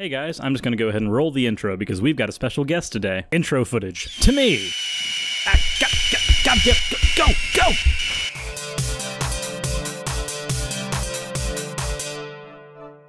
Hey guys, I'm just gonna go ahead and roll the intro because we've got a special guest today. Intro footage. To me! Goddamn, go!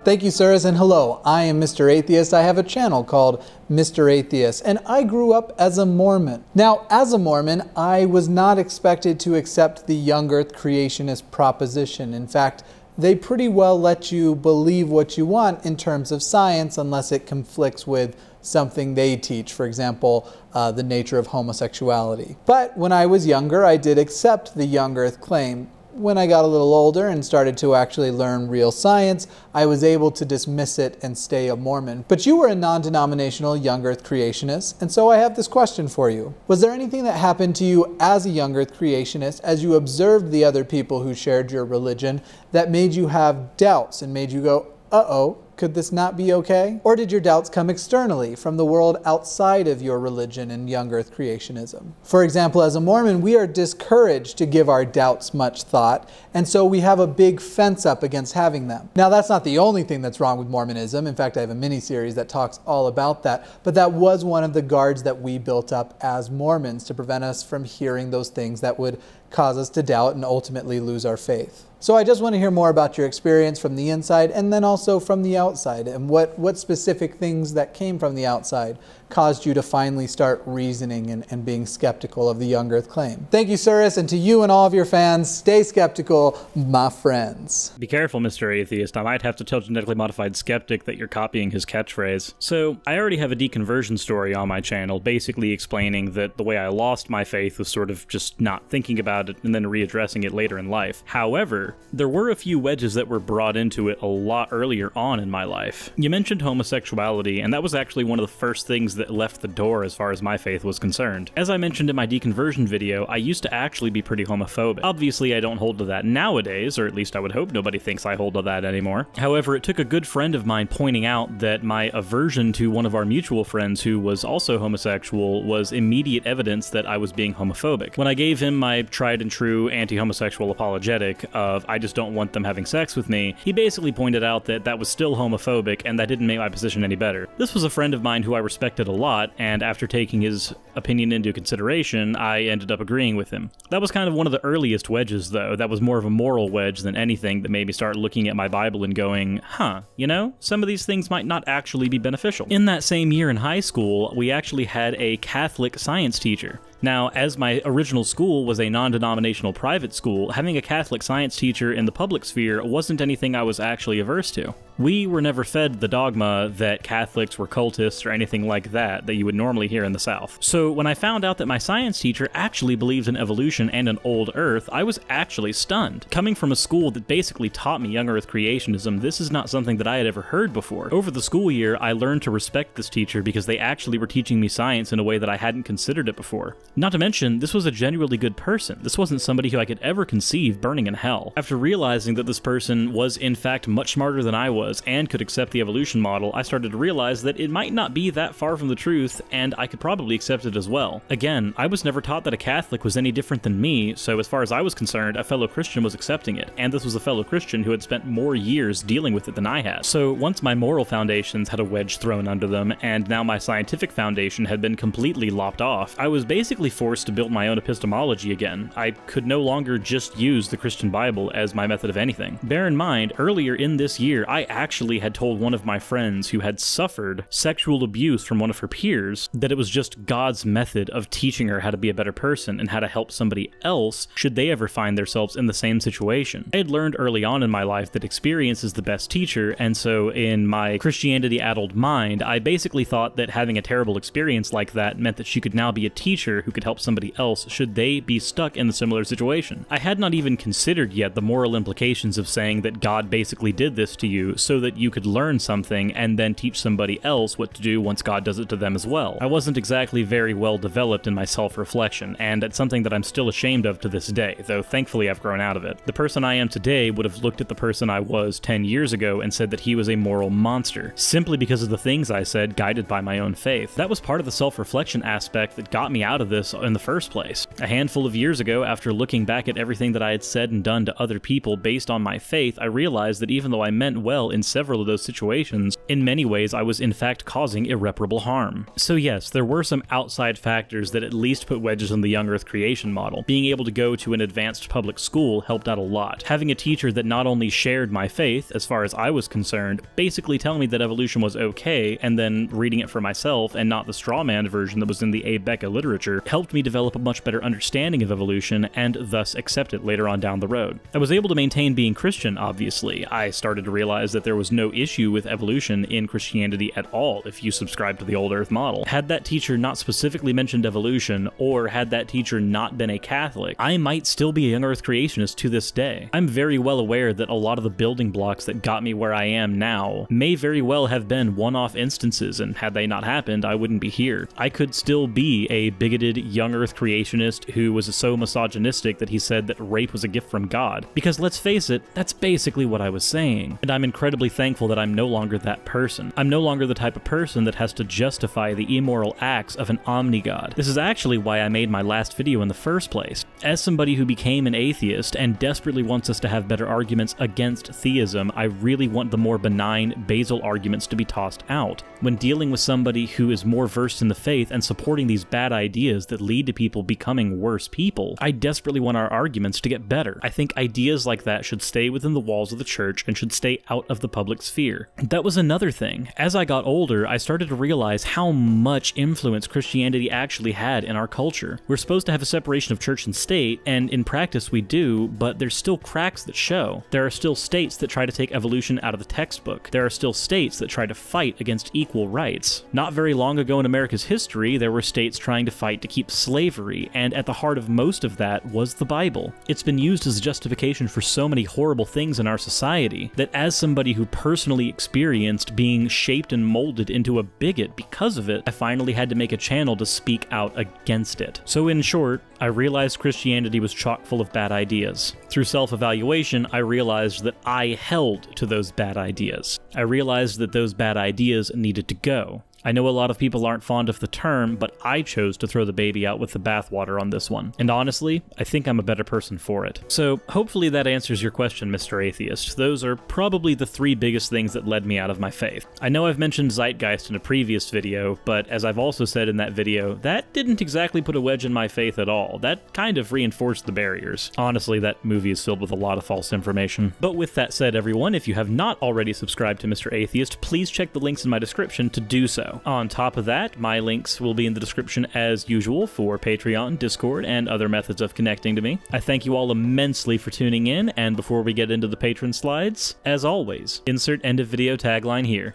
Thank you, Suris, and hello. I am Mr. Atheist. I have a channel called Mr. Atheist, and I grew up as a Mormon. Now, as a Mormon, I was not expected to accept the young earth creationist proposition. In fact, they pretty well let you believe what you want in terms of science unless it conflicts with something they teach, for example, the nature of homosexuality. But when I was younger, I did accept the young earth claim. When I got a little older and started to actually learn real science, I was able to dismiss it and stay a Mormon. But you were a non-denominational young earth creationist, and so I have this question for you. Was there anything that happened to you as a young earth creationist, as you observed the other people who shared your religion, that made you have doubts and made you go, uh-oh, could this not be okay? Or did your doubts come externally from the world outside of your religion and young earth creationism? For example, as a Mormon, we are discouraged to give our doubts much thought, and so we have a big fence up against having them. Now, that's not the only thing that's wrong with Mormonism. In fact, I have a mini-series that talks all about that, but that was one of the guards that we built up as Mormons to prevent us from hearing those things that would cause us to doubt and ultimately lose our faith. So I just want to hear more about your experience from the inside and then also from the outside, and what specific things that came from the outside caused you to finally start reasoning and being skeptical of the young earth claim. Thank you, Suris, and to you and all of your fans, stay skeptical, my friends. Be careful, Mr. Atheist. I might have to tell Genetically Modified Skeptic that you're copying his catchphrase. So, I already have a deconversion story on my channel, basically explaining that the way I lost my faith was sort of just not thinking about it and then readdressing it later in life. However, there were a few wedges that were brought into it a lot earlier on in my life. You mentioned homosexuality, and that was actually one of the first things that left the door as far as my faith was concerned. As I mentioned in my deconversion video, I used to actually be pretty homophobic. Obviously, I don't hold to that nowadays, or at least I would hope nobody thinks I hold to that anymore. However, it took a good friend of mine pointing out that my aversion to one of our mutual friends who was also homosexual was immediate evidence that I was being homophobic. When I gave him my tried and true anti-homosexual apologetic of I just don't want them having sex with me, he basically pointed out that that was still homophobic and that didn't make my position any better. This was a friend of mine who I respected a lot, and after taking his opinion into consideration, I ended up agreeing with him. That was kind of one of the earliest wedges, though. That was more of a moral wedge than anything that made me start looking at my Bible and going, huh, you know, some of these things might not actually be beneficial. In that same year in high school, we actually had a Catholic science teacher. Now, as my original school was a non-denominational private school, having a Catholic science teacher in the public sphere wasn't anything I was actually averse to. We were never fed the dogma that Catholics were cultists or anything like that you would normally hear in the South. So when I found out that my science teacher actually believes in evolution and an old Earth, I was actually stunned. Coming from a school that basically taught me young Earth creationism, this is not something that I had ever heard before. Over the school year, I learned to respect this teacher because they actually were teaching me science in a way that I hadn't considered it before. Not to mention, this was a genuinely good person. This wasn't somebody who I could ever conceive burning in hell. After realizing that this person was in fact much smarter than I was and could accept the evolution model, I started to realize that it might not be that far from the truth, and I could probably accept it as well. Again, I was never taught that a Catholic was any different than me, so as far as I was concerned, a fellow Christian was accepting it, and this was a fellow Christian who had spent more years dealing with it than I had. So once my moral foundations had a wedge thrown under them, and now my scientific foundation had been completely lopped off, I was basically forced to build my own epistemology again. I could no longer just use the Christian Bible as my method of anything. Bear in mind, earlier in this year, I actually had told one of my friends who had suffered sexual abuse from one of her peers that it was just God's method of teaching her how to be a better person and how to help somebody else should they ever find themselves in the same situation. I had learned early on in my life that experience is the best teacher, and so in my Christianity-addled mind, I basically thought that having a terrible experience like that meant that she could now be a teacher who could help somebody else should they be stuck in a similar situation. I had not even considered yet the moral implications of saying that God basically did this to you so that you could learn something and then teach somebody else what to do once God does it to them as well. I wasn't exactly very well developed in my self-reflection, and it's something that I'm still ashamed of to this day, though thankfully I've grown out of it. The person I am today would have looked at the person I was 10 years ago and said that he was a moral monster, simply because of the things I said guided by my own faith. That was part of the self-reflection aspect that got me out of this in the first place. A handful of years ago, after looking back at everything that I had said and done to other people based on my faith, I realized that even though I meant well in several of those situations, in many ways I was in fact causing irreparable harm. So yes, there were some outside factors that at least put wedges in the young Earth creation model. Being able to go to an advanced public school helped out a lot. Having a teacher that not only shared my faith, as far as I was concerned, basically telling me that evolution was okay, and then reading it for myself and not the strawman version that was in the A. Becca literature, helped me develop a much better understanding of evolution and thus accept it later on down the road. I was able to maintain being Christian, obviously. I started to realize that there was no issue with evolution in Christianity at all if you subscribe to the old Earth model. Had that teacher not specifically mentioned evolution, or had that teacher not been a Catholic, I might still be a young Earth creationist to this day. I'm very well aware that a lot of the building blocks that got me where I am now may very well have been one-off instances, and had they not happened, I wouldn't be here. I could still be a bigoted young Earth creationist who was so misogynistic that he said that rape was a gift from God. Because let's face it, that's basically what I was saying. And I'm incredibly thankful that I'm no longer that person. I'm no longer the type of person that has to justify the immoral acts of an omni-god. This is actually why I made my last video in the first place. As somebody who became an atheist and desperately wants us to have better arguments against theism, I really want the more benign, basal arguments to be tossed out. When dealing with somebody who is more versed in the faith and supporting these bad ideas that lead to people becoming worse people, I desperately want our arguments to get better. I think ideas like that should stay within the walls of the church and should stay out of the public sphere. That was another thing. As I got older, I started to realize how much influence Christianity actually had in our culture. We're supposed to have a separation of church and state, and in practice we do, but there's still cracks that show. There are still states that try to take evolution out of the textbook. There are still states that try to fight against equal rights. Not very long ago in America's history, there were states trying to fight to keep slavery, and at the heart of most of that was the Bible. It's been used as a justification for so many horrible things in our society that as somebody who personally experienced being shaped and molded into a bigot because of it, I finally had to make a channel to speak out against it. So in short, I realized Christianity was chock full of bad ideas. Through self-evaluation, I realized that I held to those bad ideas. I realized that those bad ideas needed to go. I know a lot of people aren't fond of the term, but I chose to throw the baby out with the bathwater on this one. And honestly, I think I'm a better person for it. So hopefully that answers your question, Mr. Atheist. Those are probably the three biggest things that led me out of my faith. I know I've mentioned Zeitgeist in a previous video, but as I've also said in that video, that didn't exactly put a wedge in my faith at all. That kind of reinforced the barriers. Honestly, that movie is filled with a lot of false information. But with that said, everyone, if you have not already subscribed to Mr. Atheist, please check the links in my description to do so. On top of that, my links will be in the description as usual for Patreon, Discord, and other methods of connecting to me. I thank you all immensely for tuning in, and before we get into the patron slides, as always, insert end of video tagline here.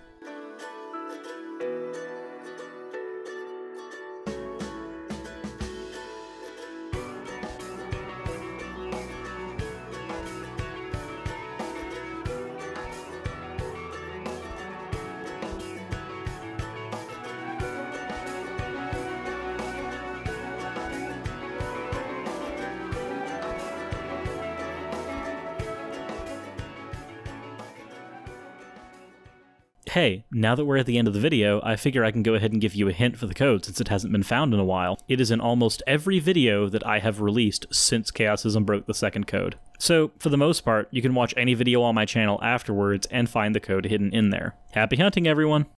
Hey, now that we're at the end of the video, I figure I can go ahead and give you a hint for the code since it hasn't been found in a while. It is in almost every video that I have released since Chaosism broke the second code. So, for the most part, you can watch any video on my channel afterwards and find the code hidden in there. Happy hunting, everyone!